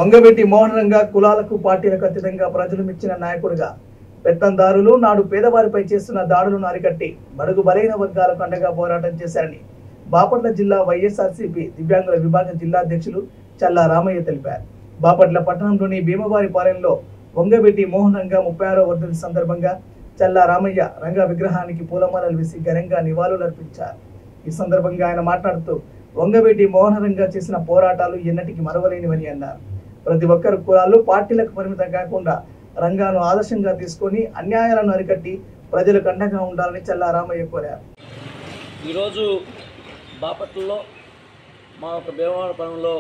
వంగవెట్టి మోహన్ రంగా కులాలకు పార్టీలకు అతీతంగా ప్రజలు మెచ్చిన నాయకుడిగా పెత్తందారులు నాడు పేదవారిపై చేస్తున్న దాడులను అరికట్టి బడుగు బలైన వర్గాలకు అండగా పోరాటం చేశారని బాపట్ల జిల్లా వైఎస్ఆర్సీపీ దివ్యాంగుల విభాగం జిల్లా అధ్యక్షులు చల్లా రామయ్య తెలిపారు. బాపట్ల పట్టణంలోని భీమవారిపాలెంలో వంగవెట్టి మోహన్ రంగా 36వ వర్ధంతి సందర్భంగా చల్లా రామయ్య రంగా విగ్రహానికి పూలమాలలు వేసి ఘనంగా నివాళులర్పించారు. ఈ సందర్భంగా ఆయన మాట్లాడుతూ వంగవెట్టి మోహన్ రంగా చేసిన పోరాటాలు ఎన్నటికీ మరవలేనివని అన్నారు. ప్రతి ఒక్కరు కులాలు పార్టీలకు పరిమితం కాకుండా రంగాను ఆదర్శంగా తీసుకొని అన్యాయాలను అరికట్టి ప్రజలకు అండగా ఉండాలని చల్లా రామయ్య కోరారు. ఈరోజు బాపట్లలో మా యొక్క భీమవరపురంలో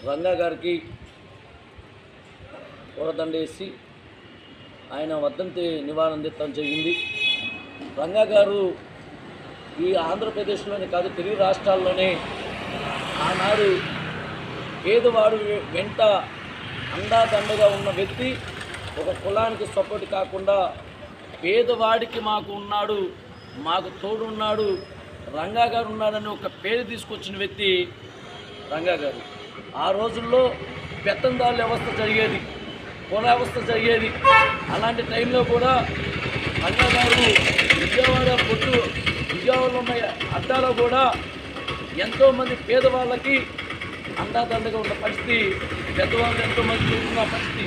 రంగా గారికి పూలదండేసి ఆయన వర్ధంతి నివారణ అందించడం జరిగింది. రంగా గారు ఈ ఆంధ్రప్రదేశ్లోనే కాదు తెలుగు రాష్ట్రాల్లోనే ఆనాడు పేదవాడు వెంట అండాదండగా ఉన్న వ్యక్తి, ఒక కులానికి సపోర్ట్ కాకుండా పేదవాడికి మాకు ఉన్నాడు, మాకు తోడున్నాడు, రంగా గారు ఉన్నాడని ఒక పేరు తీసుకొచ్చిన వ్యక్తి రంగా గారు. ఆ రోజుల్లో పెత్తందారుల వ్యవస్థ జరిగేది, కుల వ్యవస్థ జరిగేది. అలాంటి టైంలో కూడా రంగా గారు విజయవాడలో ఉన్న అడ్డాలో కూడా ఎంతోమంది పేదవాళ్ళకి అండాదండగా ఉన్న పరిస్థితి, పెద్దవాళ్ళు ఎంతోమంది చూస్తున్న పరిస్థితి.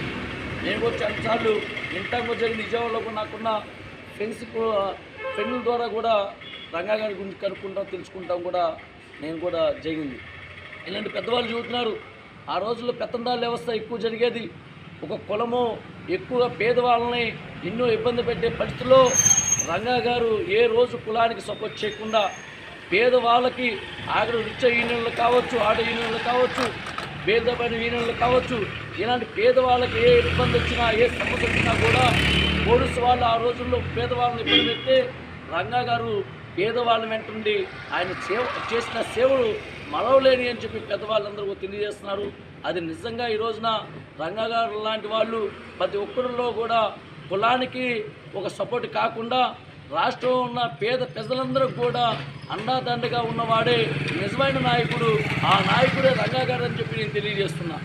నేను వచ్చి అన్నిసార్లు ఇంటర్లో జరిగిన విజయవాడలో నాకున్న ఫ్రెండ్ల ద్వారా కూడా రంగా గారి గురించి కనుక్కుంటాం, తెలుసుకుంటాం కూడా నేను కూడా జరిగింది. ఇలాంటి పెద్దవాళ్ళు చూస్తున్నారు. ఆ రోజుల్లో పెత్తందారుల వ్యవస్థ ఎక్కువ జరిగేది. ఒక కులము ఎక్కువగా పేదవాళ్ళని ఎన్నో ఇబ్బంది పెట్టే పరిస్థితుల్లో రంగా గారు ఏ రోజు కులానికి సపోర్ట్ చేయకుండా పేదవాళ్ళకి ఆఖరి రిక్షా యూనియన్లు కావచ్చు, ఆటో యూనియన్లు కావచ్చు, పేదపైన యూనియన్లు కావచ్చు, ఇలాంటి పేదవాళ్ళకి ఏ ఇబ్బంది వచ్చినా, ఏ సమస్య వచ్చినా కూడా పోలీసు వాళ్ళు ఆ రోజుల్లో పేదవాళ్ళని ఇబ్బంది పెడితే రంగా గారు పేదవాళ్ళ వెంటుండి ఆయన చేసిన సేవలు మరవలేని అని చెప్పి పెద్దవాళ్ళందరూ తెలియజేస్తున్నారు. అది నిజంగా ఈ రోజున రంగా గారు లాంటి వాళ్ళు ప్రతి ఒక్కరిలో కూడా కులానికి ఒక సపోర్ట్ కాకుండా రాష్ట్రంలో ఉన్న పేద ప్రజలందరూ కూడా అండాదండగా ఉన్నవాడే నిజమైన నాయకుడు. ఆ నాయకుడే రంగా గారు అని చెప్పి నేను తెలియజేస్తున్నా.